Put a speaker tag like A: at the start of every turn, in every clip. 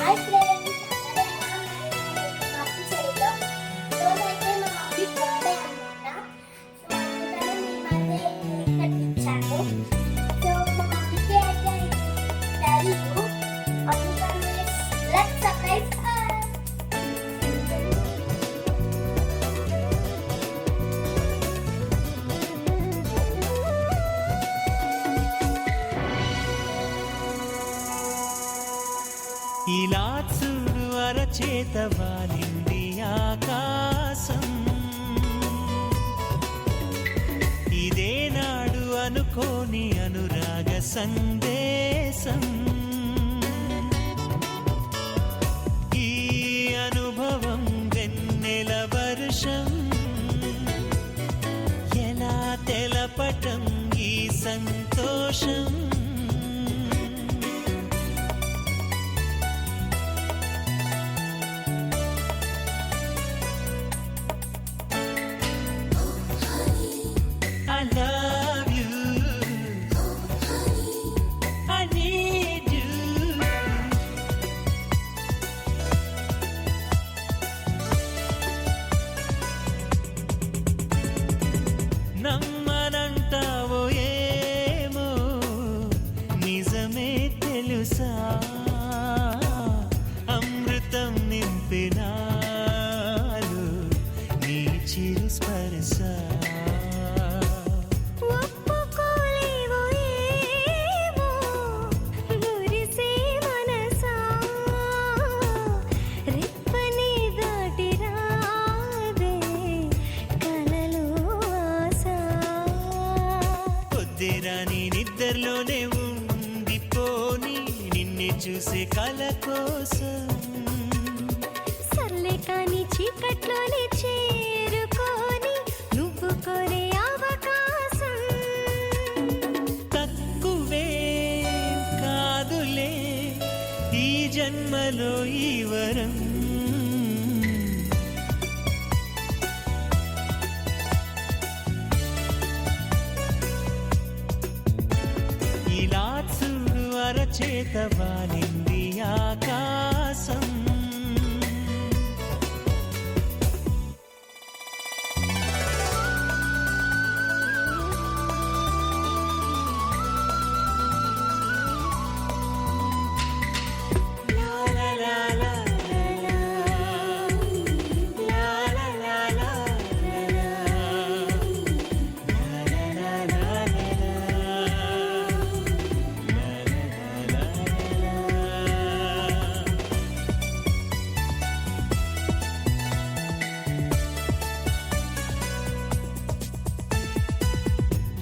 A: Hi friends, అందరూ ఎలా ఉన్నారు? మాకు చెల్లిలో రోజైతే మా మమ్మీ బర్త్డే అన్నమాట. సో అందుకని మీ మధ్య కేక్ కట్టించాను. సో మా మమ్మీకి అయితే తెలియదు, అందుకని లెట్స్ సర్ప్రైజ్ హర్.
B: ఇలా చూడు అరచేత వాలింది ఆకాశం, ఇదే నాడు అనుకోని అనురాగ సందేశం. ఈ అనుభవం వెన్నెల వర్షం, ఎలా తెలపటం ఈ సంతోషం. I love you, I need you. నమ్మనంటావో ఏమో, నిజమే తెలుసా, అమృతం నింపినాలు నీ చిరు స్పర్శ. రాని నిద్రలోనే ఉండిపోని నిన్నే చూసే కల కోసం,
C: సర్లే కాని చీకట్లోనే చేరుకొని నువ్వు కోరే అవకాశం.
B: తక్కువే కాదులే ఈ జన్మలో ఈ వరం. ఇలా చూడు అరచేత వాలింది ఆకాశం.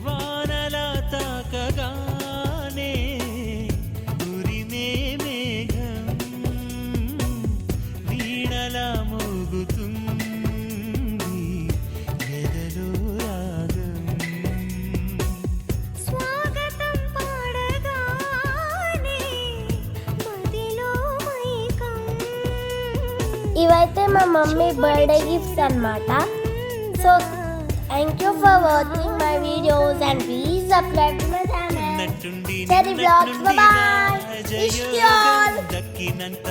B: వానలా తాకగానే ఉరిమే మేఘం, వీణలా మోగుతుంది ఎదలో రాగం.
C: స్వాగతం పాడగానే మదిలో మైకం.
A: ఇవైతే మా మమ్మీ బర్త్డే గిఫ్ట్స్ అన్నమాట. So thank you for watching my videos and please subscribe to my channel.
B: నట్టుండి
A: Cherry Vlogs. Bye bye.
B: జయోగం దక్కినంత